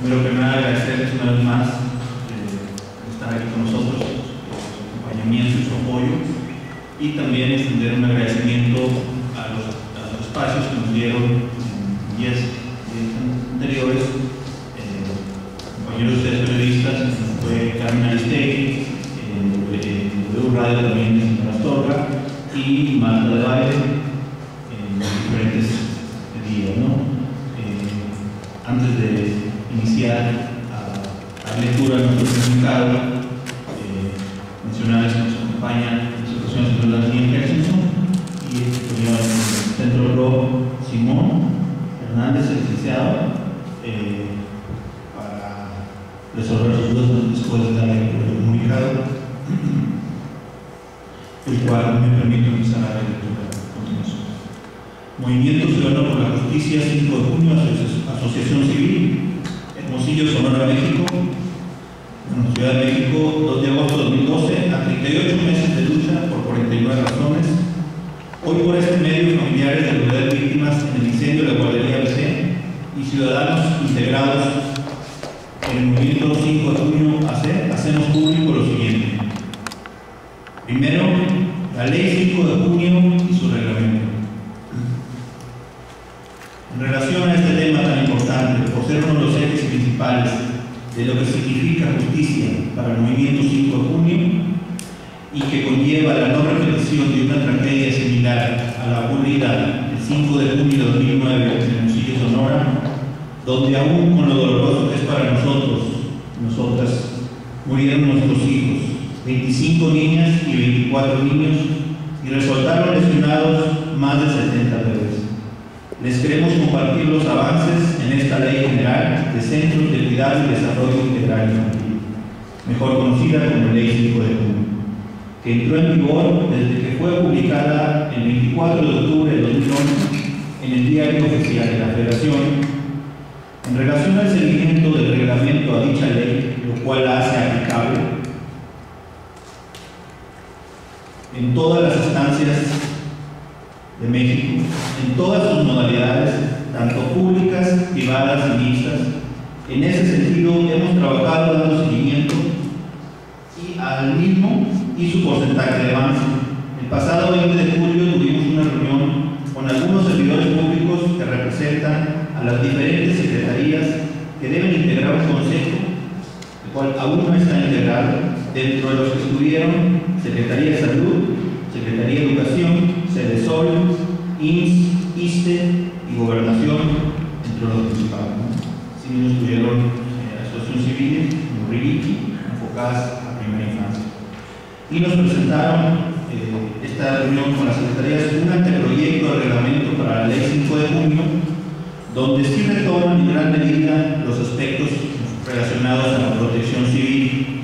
Primero que nada, agradecerles una vez más estar aquí con nosotros, su acompañamiento y su apoyo, y también extender un agradecimiento a los espacios que nos dieron en 10 anteriores, compañeros de ustedes periodistas, fue Carmen Aristegui, W Radio también de señora Astorga, y Marta de Baile, en diferentes días, ¿no? Antes de iniciar la lectura de nuestro comunicado, mencionarles que nos acompaña en su ocasión el señor Daniel Hexenson y el señor Centro Pro Simón Hernández, el licenciado, para resolver sus dudas después de la lectura del comunicado, el cual me permite empezar a la lectura a continuación. Movimiento Ciudadano por la Justicia, 5 de junio, Asociación Civil, Hermosillo, Sonora, México. Ciudad de México, 2 de agosto de 2012, a 38 meses de lucha por 49 razones. Hoy por este medio, familiares de las víctimas en el incendio de la guardería ABC y ciudadanos integrados en el movimiento 5 de junio hacemos público lo siguiente. Primero, la ley 5 de junio y su reglamento. En relación a este tema tan importante, por ser uno de los ejes principales de lo que significa justicia para el movimiento 5 de junio y que conlleva la no repetición de una tragedia similar a la ocurrida el 5 de junio de 2009 en Hermosillo, Sonora, donde aún con lo doloroso que es para nosotros, nosotras, murieron nuestros hijos, 25 niñas y 24 niños, y resultaron lesionados más de 70 bebés. Les queremos compartir los avances en esta Ley General de Centros de Cuidado y Desarrollo Integral Infantil, mejor conocida como Ley 5 de junio, que entró en vigor desde que fue publicada el 24 de octubre de 2011 en el Diario Oficial de la Federación. En relación al seguimiento del reglamento a dicha ley, lo cual la hace aplicable en todas las instancias de México, en todas sus modalidades, tanto públicas, privadas y mixtas. En ese sentido, hemos trabajado dando seguimiento al mismo y su porcentaje de avance. El pasado 20 de julio tuvimos una reunión con algunos servidores públicos que representan a las diferentes secretarías que deben integrar un consejo, el cual aún no está integrado, dentro de los que estuvieron Secretaría de Salud, Secretaría de Educación, Cedesol, IMSS, ISSSTE y Gobernación, entre los principales. Si no estuvieron asociaciones civiles, RIGI, enfocadas a primera infancia. Y nos presentaron esta reunión con las secretarías un anteproyecto de reglamento para la Ley 5 de junio, donde sí retoman en gran medida los aspectos relacionados a la protección civil.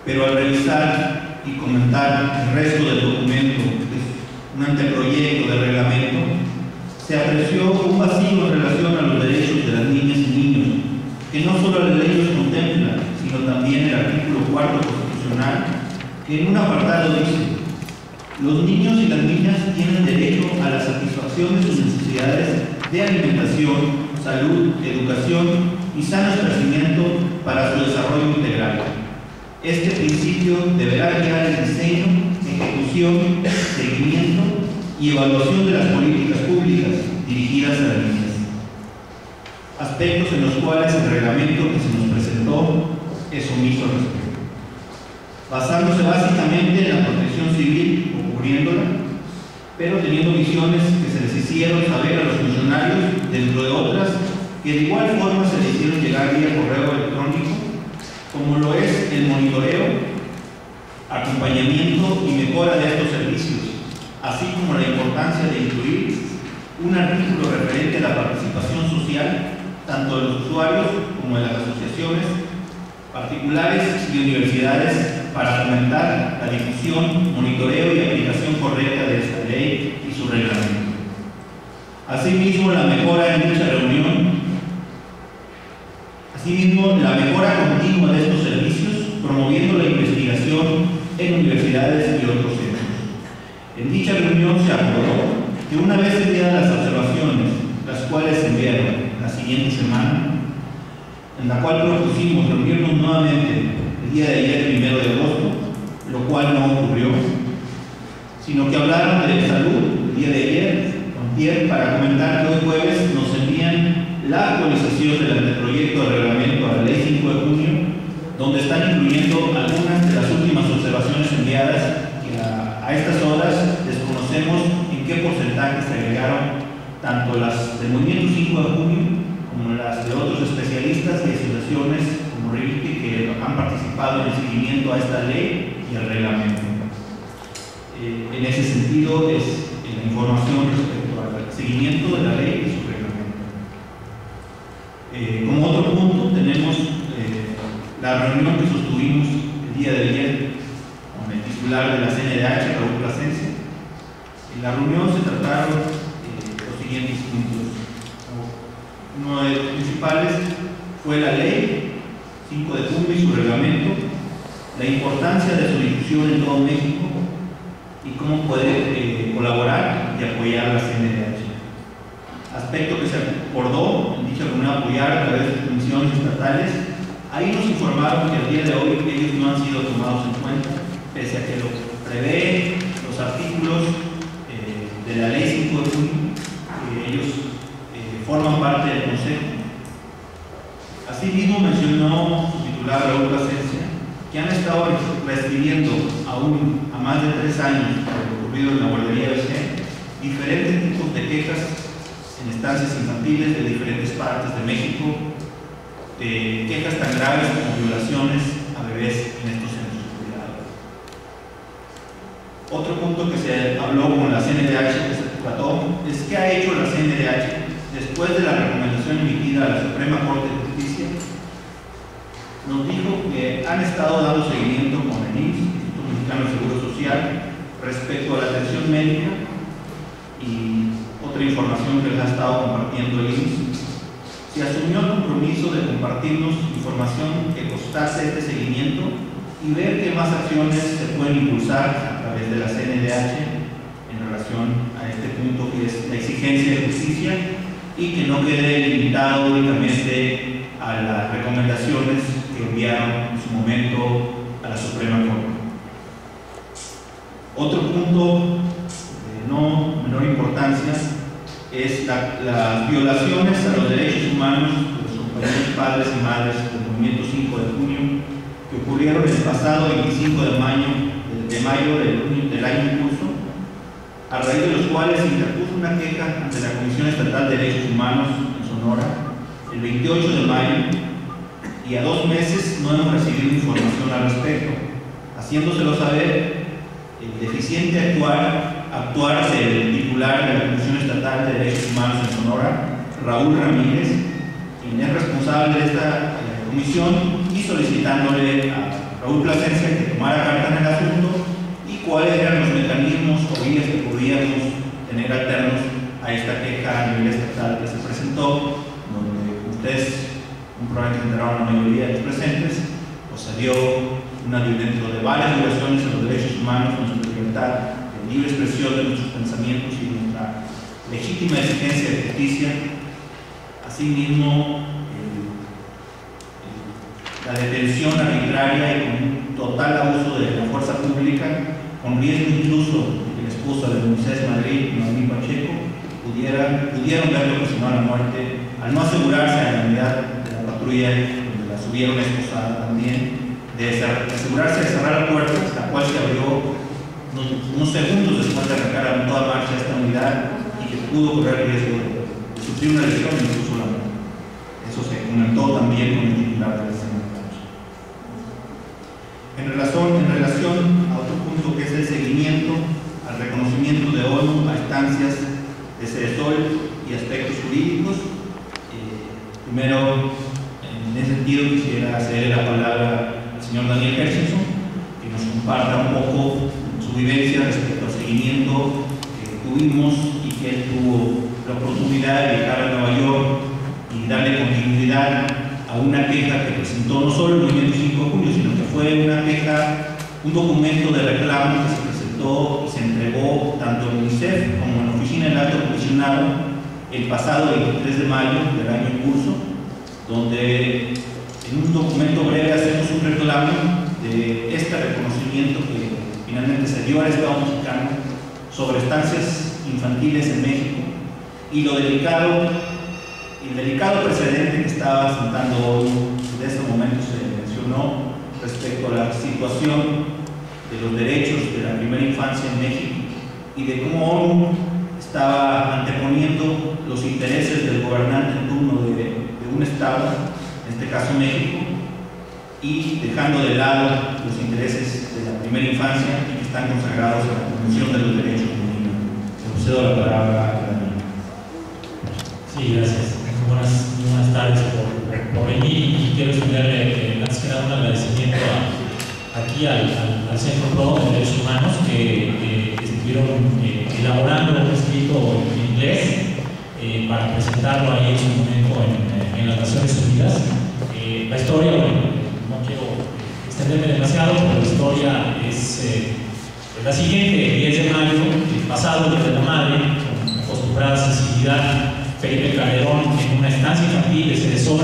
Pero al revisar y comentar el resto del documento, que es un anteproyecto de reglamento, se apreció un vacío en relación a los derechos de las niñas y niños, que no solo la ley los contempla, sino también el artículo 4 constitucional, que en un apartado dice: los niños y las niñas tienen derecho a la satisfacción de sus necesidades de alimentación, salud, educación y sano esparcimiento para su desarrollo integral. Este principio deberá guiar el diseño, ejecución, seguimiento y evaluación de las políticas públicas dirigidas a las niñas. Aspectos en los cuales el reglamento que se nos presentó es omiso al respecto, basándose básicamente en la protección civil o cubriéndola, pero teniendo visiones que se les hicieron saber a los funcionarios, dentro de otras que de igual forma se les hicieron llegar vía correo electrónico, como lo es el monitoreo, acompañamiento y mejora de estos servicios, así como la importancia de incluir un artículo referente a la participación social, tanto de los usuarios como de las asociaciones, particulares y universidades, para fomentar la difusión, monitoreo y aplicación correcta de esta ley y su reglamento. Asimismo, la mejora continua de estos servicios, promoviendo la investigación en universidades y otros centros. En dicha reunión se acordó que una vez enviadas las observaciones, las cuales se enviaron la siguiente semana, en la cual propusimos reunirnos nuevamente el día de ayer, 1 de agosto, lo cual no ocurrió, sino que hablaron de salud el día de ayer, para comentar que hoy jueves nos envían la actualización del anteproyecto de reglamento a la Ley 5 de junio, donde están incluyendo algunas de las últimas observaciones enviadas que a estas horas desconocemos en qué porcentaje se agregaron tanto las del Movimiento 5 de junio como las de otros especialistas y asociaciones como RILPI que han participado en el seguimiento a esta ley y al reglamento. En ese sentido es la información respecto al seguimiento de la ley y su reglamento. Como otro punto tenemos la reunión que sostuvimos el día de ayer con el titular de la CNDH, Raúl Plasencia. En la reunión se trataron los siguientes puntos. Uno de los principales fue la ley 5 de junio y su reglamento, la importancia de su difusión en todo México y cómo puede colaborar y apoyar a la CNDH. Aspecto que se acordó en dicha reunión apoyar a través de comisiones estatales. Ahí nos informaron que el día de hoy ellos no han sido tomados en cuenta, pese a que lo prevé los artículos de la ley 5 de junio, que ellos forman parte del Consejo. Asimismo mencionó su titular Raúl Plasencia que han estado recibiendo aún a más de 3 años por lo ocurrido en la guardería BC diferentes tipos de quejas en estancias infantiles de diferentes partes de México, quejas tan graves como violaciones a bebés en estos centros de cuidado. Otro punto que se habló con la CNDH, que se trató, es qué ha hecho la CNDH después de la recomendación emitida a la Suprema Corte de Justicia. Nos dijo que han estado dando seguimiento con el IMSS, Instituto Mexicano de Seguro Social, respecto a la atención médica y otra información que les ha estado compartiendo el IMSS. Se asumió el compromiso de compartirnos información que costase este seguimiento y ver qué más acciones se pueden impulsar a través de la CNDH en relación a este punto que es la exigencia de justicia y que no quede limitado únicamente a las recomendaciones que enviaron en su momento a la Suprema Corte. Otro punto de no menor importancia es las violaciones a los derechos humanos de los compañeros padres y madres del Movimiento 5 de junio que ocurrieron el pasado 25 de mayo del año en curso, a raíz de los cuales se interpuso una queja ante la Comisión Estatal de Derechos Humanos en Sonora el 28 de mayo y a 2 meses no hemos recibido información al respecto, haciéndoselo saber el deficiente actuar del titular de la Comisión Estatal de Derechos Humanos en Sonora, Raúl Ramírez, quien es responsable de esta comisión, y solicitándole a Raúl Plasencia que tomara carta en el asunto y cuáles eran los mecanismos o vías que podíamos tener alternos a esta queja a nivel estatal que se presentó, donde ustedes, probablemente tendrán la mayoría de los presentes, pues se dio dentro de varias violaciones a los derechos humanos, nuestra libertad de libre expresión de nuestros pensamientos y nuestra legítima exigencia de justicia. Asimismo, la detención arbitraria y con un total abuso de la fuerza pública, con riesgo incluso de que la esposa de Moisés Madrid, Noemí Pacheco, pudieron verle ocasionar la muerte al no asegurarse a la unidad de la patrulla donde la subieron esposada también, de asegurarse de cerrar la puerta, la cual se abrió unos segundos después de arrancar a toda marcha esta unidad y que pudo correr riesgo de sufrir una lesión e incluso la muerte. Eso se comentó también con el titular de la CNDH. En relación a otro punto que es el seguimiento al reconocimiento de ONU a estancias de CEDESOL y aspectos jurídicos, primero en ese sentido quisiera ceder la palabra al señor Daniel Gershenson, que nos comparta un poco su vivencia respecto al seguimiento que tuvimos y que él tuvo la oportunidad de viajar a Nueva York y darle continuidad a una queja que presentó no solo el Movimiento 5 de junio, sino que fue una queja, un documento de reclamo que se presentó y se entregó tanto en UNICEF como en la Oficina del Alto Comisionado el pasado 23 de mayo del año en curso, donde en un documento breve hacemos un reclamo de este reconocimiento que finalmente se dio al Estado mexicano sobre estancias infantiles en México y el delicado precedente que estaba sentando hoy. De ese momento se mencionó respecto a la situación de los derechos de la primera infancia en México y de cómo ONU estaba anteponiendo los intereses del gobernante en turno de un Estado, en este caso México, y dejando de lado los intereses de la primera infancia que están consagrados en la Convención de los Derechos del Niño. Se cedo la palabra a la niña. Sí, gracias. Buenas tardes por venir, y quiero extenderle antes que nada un agradecimiento aquí al Centro Pro de Derechos Humanos que estuvieron elaborando un escrito en inglés para presentarlo ahí en su momento en las Naciones Unidas. La historia, bueno, no quiero extenderme demasiado, pero la historia es la siguiente. El 10 de mayo pasado, Día de la Madre, con acostumbrada sensibilidad, Felipe Calderón, en una estancia infantil de Ceresol,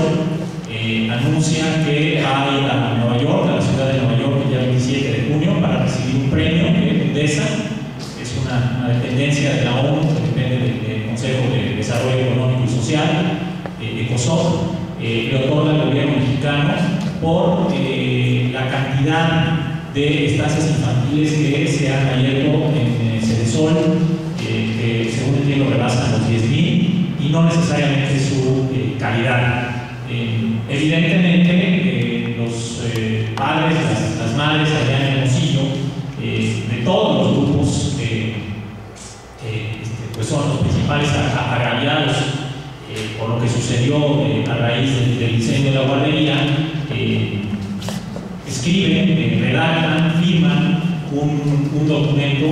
anuncia que va a ir a Nueva York, a la ciudad de Nueva York, el día 27 de junio, para recibir un premio de UNDESA, que es una dependencia de la ONU, que depende del Consejo de Desarrollo Económico y Social, ECOSOC. Le otorga el gobierno mexicano por la cantidad de estancias infantiles que se han abierto en Ceresol, que según entiendo rebasan los 10,000, y no necesariamente su calidad. Evidentemente, los padres, las madres allá en Hermosillo, de todos los grupos, pues son los principales agraviados por lo que sucedió a raíz del incendio de la guardería. Escriben, redactan, firman un documento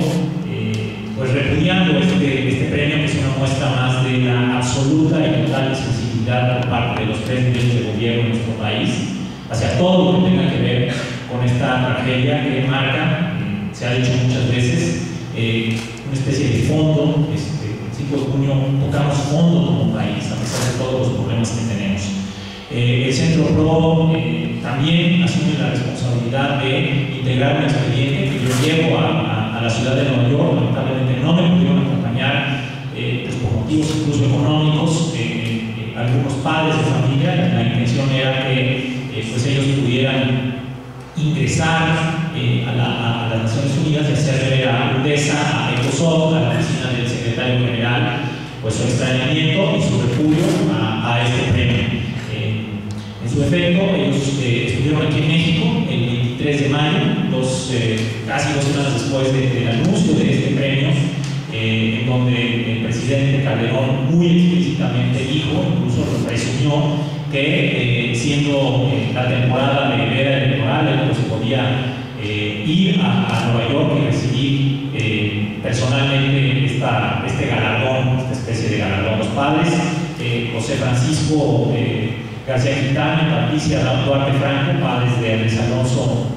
pues repudiando este premio, que es una muestra más de la absoluta y total sensibilidad por parte de los tres niveles de gobierno de nuestro país hacia todo lo que tenga que ver con esta tragedia que marca, se ha dicho muchas veces, una especie de fondo. El 5 de junio tocamos fondo como país, a pesar de todos los problemas que tenemos. El Centro Pro también asume la responsabilidad de integrar un expediente que yo llevo a la ciudad de Nueva York. Lamentablemente no me pudieron acompañar pues por motivos incluso económicos, algunos padres de familia. La intención era que pues ellos pudieran ingresar a las Naciones Unidas y hacer ver a UNDESA, a ECOSOC, a la oficina del secretario general, pues su extrañamiento y su repudio a este premio. En su efecto, ellos estuvieron aquí en México el 23 de mayo, casi 2 semanas después del anuncio de este premio, en donde el presidente Calderón muy explícitamente dijo, incluso lo presumió, que siendo la temporada de era electoral, él pues podía ir a Nueva York y recibir personalmente este galardón, esta especie de galardón. Los padres, José Francisco García Quintana y Patricia Duarte Franco, padres de Andrés Alonso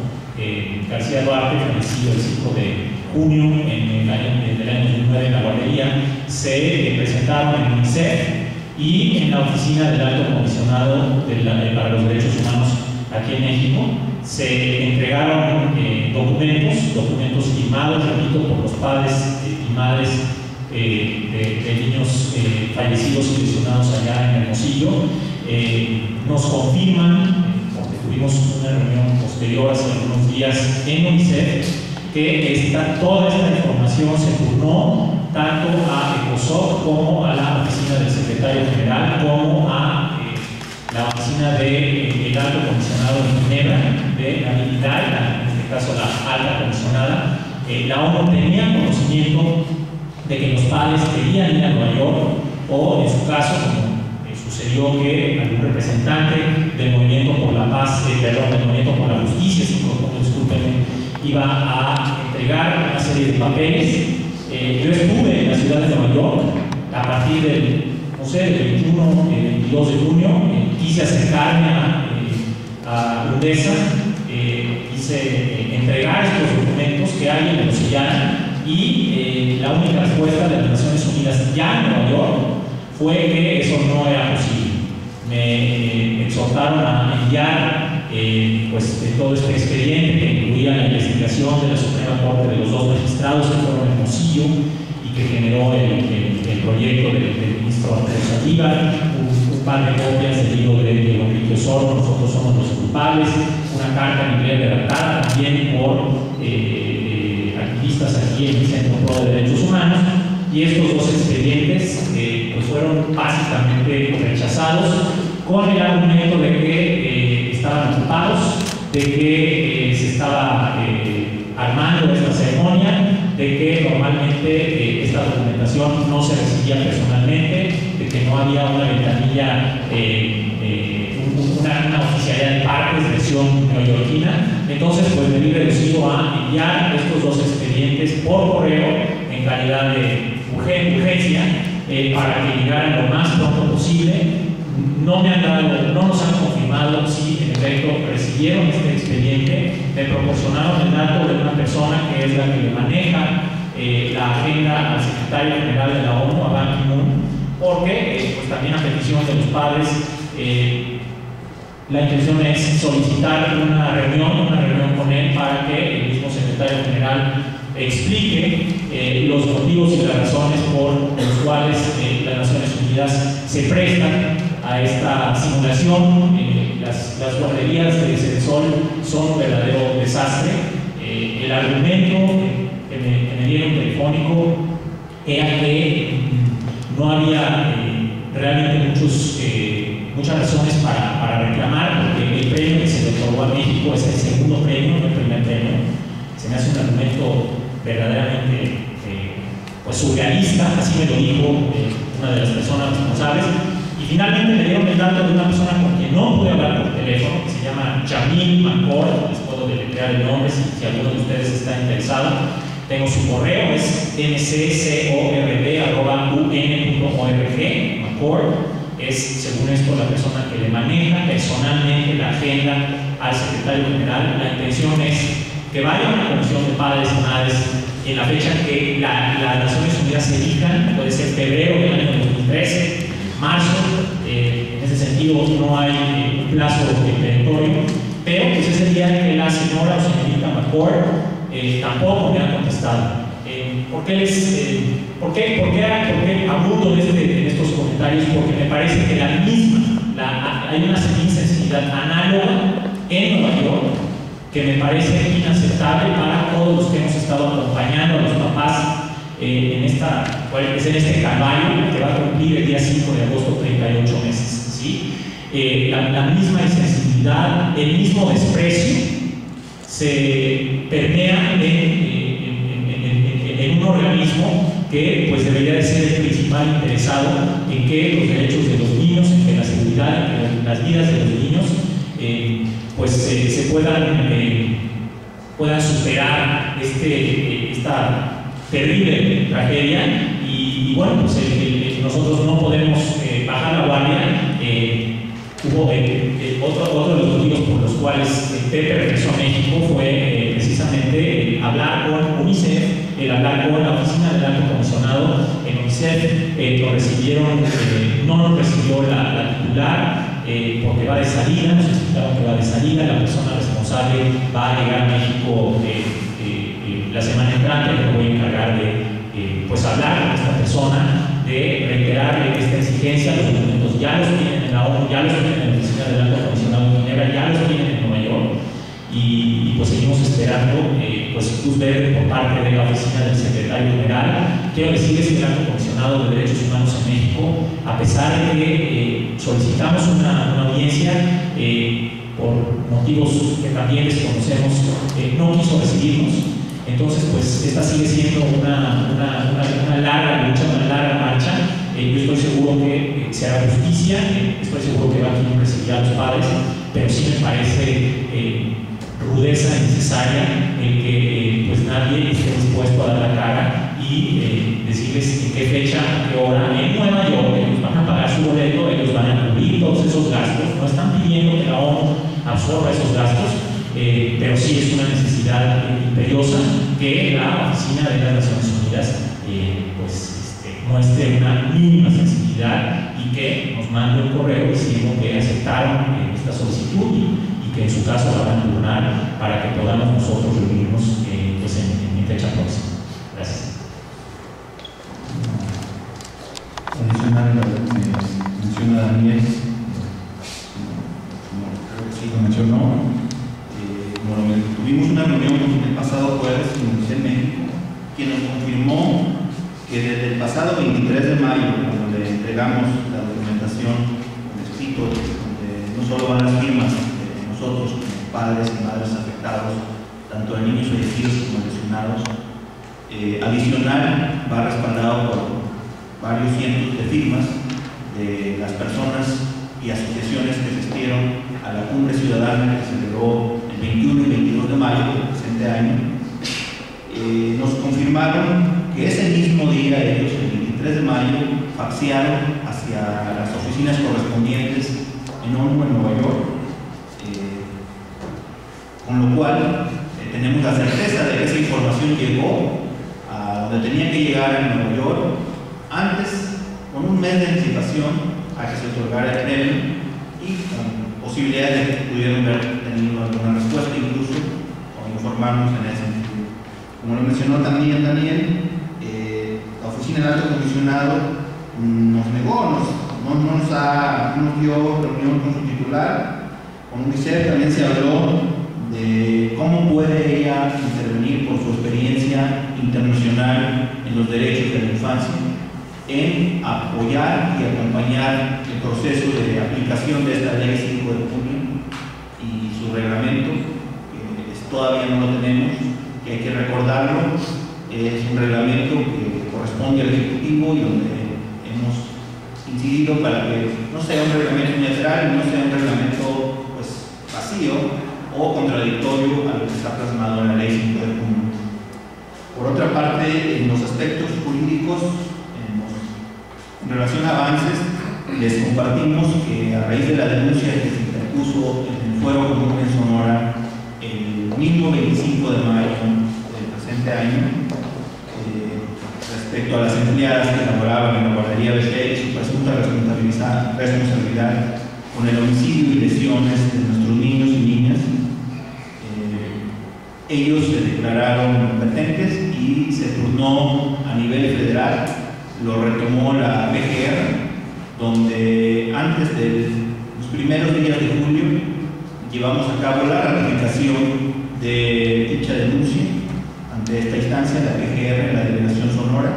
García Duarte, fallecido el 5 de junio del año 2009 en la guardería, se presentaron en UNICEF y en la oficina del Alto Comisionado para los Derechos Humanos aquí en México. Se entregaron documentos firmados, repito, por los padres y madres de niños fallecidos y lesionados allá en Hermosillo. Nos confirman, porque tuvimos una reunión posterior hace algunos días en UNICEF, que toda esta información se turnó tanto a ECOSOC como a la oficina del secretario general, como a la oficina del Alto Comisionado de Ginebra, de la militar, en este caso la alta comisionada. La ONU tenía conocimiento de que los padres querían ir a Nueva York, o en su caso, como sucedió, que algún representante del Movimiento por la Paz, del Movimiento por la Justicia, discúlpenme, iba a entregar una serie de papeles. Yo estuve en la ciudad de Nueva York a partir del 21, 22 de junio. Quise acercarme a UNDESA, quise entregar estos documentos que alguien me los sellara, y la única respuesta de las Naciones Unidas ya en Nueva York fue que eso no era posible. me exhortaron a enviar pues, todo este expediente que incluía la investigación de la Suprema Corte de los dos magistrados que fueron Hermosillo y que generó el proyecto del ministro Andrés Saldívar, un par de copias del libro de Diego Enrique Osorno, Nosotros somos los culpables, una carta en inglés redactada también por activistas aquí en el Centro Pro de Derechos Humanos, y estos dos expedientes pues fueron básicamente rechazados con el argumento de que estaban ocupados, de que se estaba armando esta ceremonia, de que normalmente esta documentación no se recibía personalmente, de que no había una ventanilla, una oficialidad de partes, versión neoyorquina. Entonces, pues me vi reducido a enviar estos dos expedientes por correo en calidad de urgencia para que llegaran lo más pronto posible. No nos han confirmado si en efecto recibieron este expediente. Me proporcionaron el dato de una persona que es la que le maneja la agenda al secretario general de la ONU, a Ban Ki-moon, porque pues también a petición de los padres la intención es solicitar una reunión con él para que el mismo secretario general explique los motivos y las razones por los cuales las Naciones Unidas se prestan a esta simulación. Las guarderías de Cedesol son un verdadero desastre. El argumento que me dieron telefónico era que no había realmente muchas razones para reclamar, porque el premio que se le otorgó a México es el segundo premio, no el primer premio. Se me hace un argumento verdaderamente pues surrealista, así me lo dijo una de las personas responsables. Y finalmente me dieron el dato de una persona con quien no pude hablar por teléfono, que se llama Jamil McCord. Les puedo deletrear el nombre si alguno de ustedes está interesado. Tengo su correo, es mccord@un.org. McCord es, según esto, la persona que le maneja personalmente la agenda al secretario general. La intención es que vaya a una comisión de padres y madres en la fecha que las Naciones Unidas se elijan, puede ser febrero del año 2013, marzo. En ese sentido no hay un plazo perentorio, pero pues es el día en que la señora o señorita McCord tampoco me ha contestado. ¿Por qué abundo en estos comentarios? Porque me parece que hay una insensibilidad análoga en Nueva York que me parece inaceptable para todos los que hemos estado acompañando a los papás en este calvario que va a cumplir el día 5 de agosto 38 meses. ¿Sí? La misma insensibilidad, el mismo desprecio se permea en un organismo que pues debería de ser el principal interesado en que los derechos de los niños, en que la seguridad, en que las vidas de los niños pues se puedan superar esta terrible tragedia. Y bueno, pues nosotros no podemos bajar la guardia. Otro de los motivos por los cuales Pepe regresó a México fue precisamente hablar con UNICEF, hablar con la oficina del alto comisionado. En UNICEF no nos recibió la titular porque va de salida, nos explicaron que va de salida, la persona responsable va a llegar a México la semana entrante. Me voy a encargar de pues hablar con esta persona, de reiterarle esta exigencia. Los documentos ya los tienen en la ONU, ya los tienen en la oficina del alto comisionado en Ginebra, ya los tienen en Nueva York, y pues seguimos esperando pues luz verde por parte de la oficina del secretario general. Quiero decirles que el alto comisionado de derechos humanos en México, a pesar de que solicitamos una audiencia por motivos que también desconocemos, no quiso recibirnos. Entonces, pues esta sigue siendo una larga lucha, una larga marcha. Yo estoy seguro que se hará justicia, estoy seguro que va a recibir a los padres, pero sí me parece rudeza innecesaria el que pues nadie esté dispuesto a dar la cara y decirles en qué fecha, a qué hora, en Nueva York. Ellos van a pagar su boleto, ellos van a cubrir todos esos gastos. No están pidiendo que la ONU absorba esos gastos, pero sí es una necesidad imperiosa que la oficina de las Naciones Unidas muestre una mínima sensibilidad y que nos mande un correo diciendo que aceptaron esta solicitud y que en su caso la van a turnar para que podamos nosotros reunirnos pues en fecha próxima. Gracias. Adicional, menciona Daniel, creo que sí lo mencionó, tuvimos una reunión el pasado jueves en la Universidad de México, quien nos confirmó que desde el pasado 23 de mayo, cuando le entregamos la documentación por escrito, donde no solo van las firmas de nosotros como padres y madres afectados, tanto de niños fallecidos como lesionados, adicional va respaldado por varios cientos de firmas de las personas y asociaciones que asistieron a la cumbre ciudadana que se celebró el 21 y 22 de mayo del presente año. Nos confirmaron que ese mismo día ellos, el 23 de mayo, faxearon hacia las oficinas correspondientes en ONU en Nueva York, con lo cual tenemos la certeza de que esa información llegó a donde tenía que llegar en Nueva York antes, con un mes de anticipación a que se otorgara el premio y con posibilidades de que pudieran haber tenido alguna respuesta incluso o informarnos en ese sentido. Como lo mencionó también Daniel, la oficina del alto comisionado nos negó, no nos dio reunión con su titular. Con UNICEF también se habló de cómo puede ella intervenir por su experiencia internacional en los derechos de la infancia, en apoyar y acompañar el proceso de aplicación de esta ley 5 de junio y su reglamento, que todavía no lo tenemos, que hay que recordarlo. Es un reglamento que corresponde al Ejecutivo y donde hemos incidido para que no sea un reglamento unilateral y no sea un reglamento pues, vacío o contradictorio a lo que está plasmado en la ley 5 de junio. Por otra parte, en los aspectos jurídicos, en relación a avances, les compartimos que a raíz de la denuncia que se interpuso en el Fuero Común en Sonora el mismo 25 de mayo del presente año, respecto a las empleadas que laboraban en la guardería BC y su presunta responsabilidad con el homicidio y lesiones de nuestros niños y niñas, ellos se declararon competentes y se turnó a nivel federal. Lo retomó la PGR, donde antes de los primeros días de julio llevamos a cabo la ratificación de dicha denuncia ante esta instancia, la PGR, la Delegación Sonora.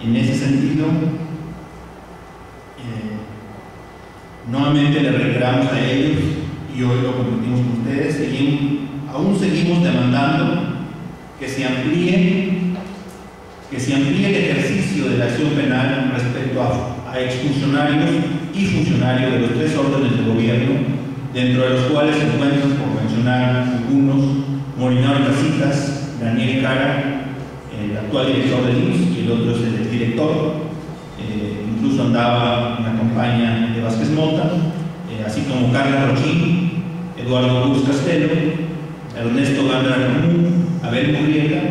En ese sentido, nuevamente le reiteramos a ellos, y hoy lo compartimos con ustedes, aún seguimos demandando que se amplíe el ejercicio de la acción penal respecto a exfuncionarios y funcionarios de los 3 órdenes de gobierno, dentro de los cuales se encuentran, por mencionar algunos, Molinaro Casitas, Daniel Cara, el actual director del IMSS, y el otro es el director. Incluso andaba en la campaña de Vázquez Mota, así como Carla Rochín, Eduardo Cruz Castelo, Ernesto Gándara Común, Abel Murrieta.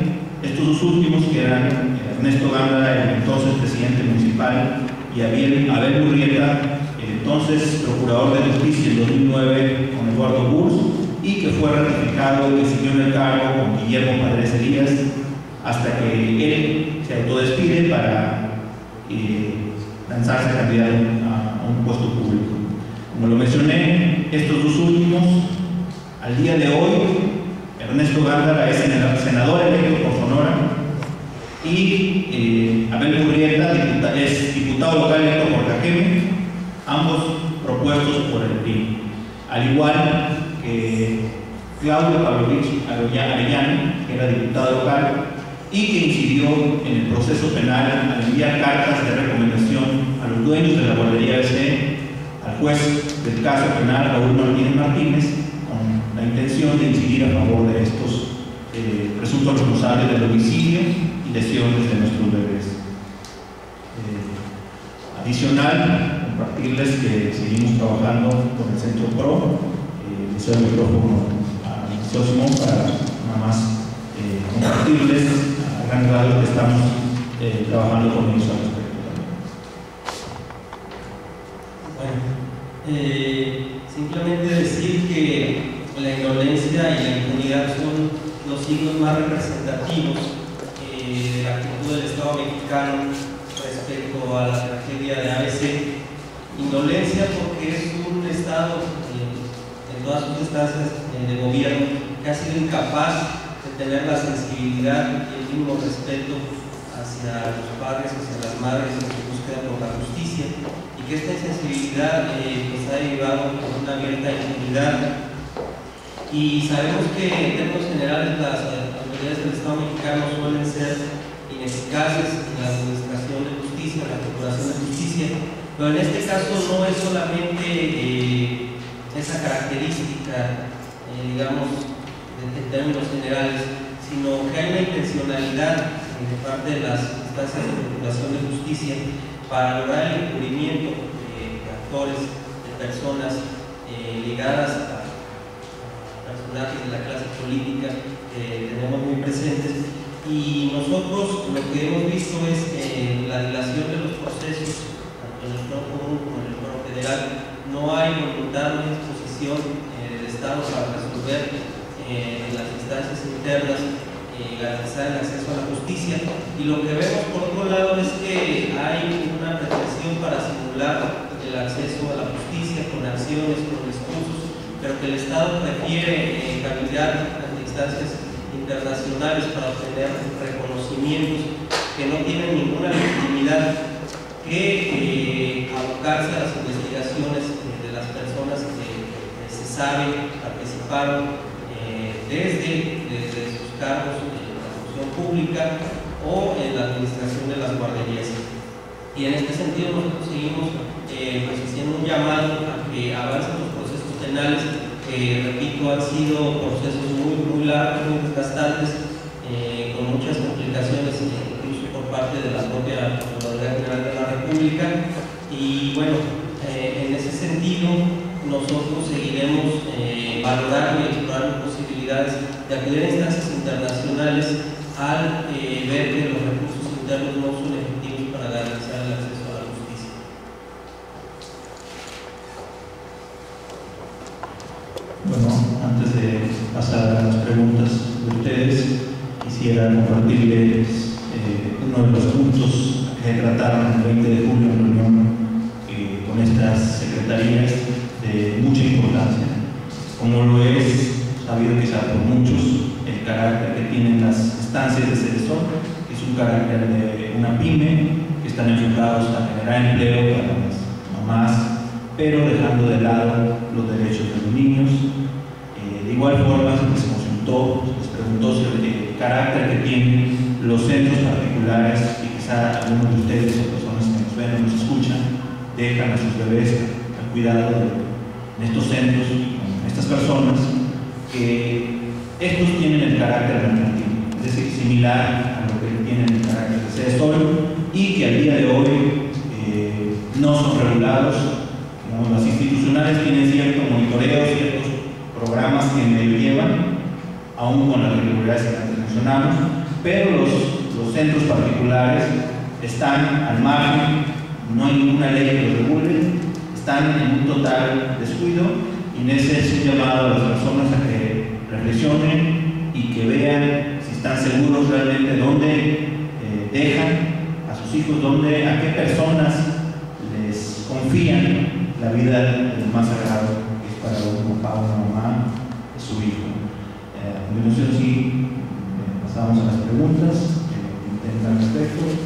Estos dos últimos, que eran Ernesto Gándara, el entonces presidente municipal, y Abel Murrieta, el entonces procurador de justicia en 2009 con Eduardo Burs, y que fue ratificado y que siguió en el cargo con Guillermo Padres Elías hasta que él se autodespide para lanzarse candidato a un puesto público. Como lo mencioné, estos dos últimos, al día de hoy, Ernesto Gándara es senador electo por Sonora y Abel Murrieta es diputado local electo por Cajeme, ambos propuestos por el PRI. Al igual que Claudio Pavlovich Arellano, que era diputado local y que incidió en el proceso penal al enviar cartas de recomendación a los dueños de la guardería BC, al juez del caso penal Raúl Martínez, con la intención de incidir a favor de estos presuntos responsables del homicidio y lesiones de nuestros bebés. Adicional, compartirles que seguimos trabajando con el Centro PRO. Les doy el micrófono al Liceo Simón para nada más compartirles a gran grado que estamos trabajando con ellos al respecto también. Simplemente decir que la indolencia y la impunidad son los signos más representativos de la actitud del Estado mexicano respecto a la tragedia de ABC. Indolencia porque es un Estado en todas sus instancias de gobierno que ha sido incapaz de tener la sensibilidad y el mínimo respeto hacia los padres, hacia las madres en su búsqueda por la justicia, y que esta insensibilidad pues ha derivado en una abierta impunidad. Y sabemos que en términos generales las autoridades del Estado mexicano suelen ser ineficaces en la administración de justicia, en la procuración de justicia, pero en este caso no es solamente esa característica, digamos, en términos generales, sino que hay una intencionalidad de parte de las instancias de procuración de justicia para lograr el encubrimiento de actores, de personas ligadas a personajes de la clase política que tenemos muy presentes. Y nosotros lo que hemos visto es la dilación de los procesos, tanto en el plano común como en el plano federal. No hay voluntad ni disposición del Estado para resolver en las instancias internas garantizar el acceso a la justicia, y lo que vemos por otro lado es que hay una pretensión para simular el acceso a la justicia con acciones, con discursos, pero que el Estado prefiere cabildear ante instancias internacionales para obtener reconocimientos que no tienen ninguna legitimidad, que abocarse a las investigaciones de las personas que se sabe participaron desde sus cargos en la función pública o en la administración de las guarderías. Y en este sentido nosotros seguimos pues haciendo un llamado a que avancen los procesos penales, que repito han sido procesos muy largos, muy desgastantes, con muchas complicaciones incluso por parte de la propia Procuraduría General de la República. Y bueno, en ese sentido nosotros seguiremos valorando y explorando posibilidades de acudir a instancias internacionales al ver que los recursos internos no son efectivos para garantizar el acceso a la justicia. Bueno, antes de pasar a las preguntas de ustedes, quisiera compartirles uno de los puntos que se trataron el 20 de julio en reunión con estas secretarías de mucha importancia, como lo es sabido quizá por muchos el carácter que tienen las instancias de CEDESOR, que es un carácter de una pyme, que están enfocados a generar empleo para las mamás, pero dejando de lado los derechos de los niños. De igual forma se les consultó, se les preguntó sobre el carácter que tienen los centros particulares, y quizá algunos de ustedes o personas que nos ven o nos escuchan dejan a sus bebés al cuidado de estos centros, estas personas, que estos tienen el carácter mercantil, es decir, similar a lo que tienen el carácter de CEDESOR, y que al día de hoy no son regulados. Digamos, las institucionales tienen cierto monitoreo, ciertos programas que medio llevan, aún con las irregularidades que antes mencionamos, pero los centros particulares están al margen, no hay ninguna ley que los regule, están en un total descuido, y en ese es un llamado a las personas a que reflexionen y que vean si están seguros realmente dónde dejan a sus hijos, a qué personas les confían la vida del más sagrado, que es para un papá o una mamá, de su hijo. A continuación, sí, pasamos a las preguntas que tengan respecto.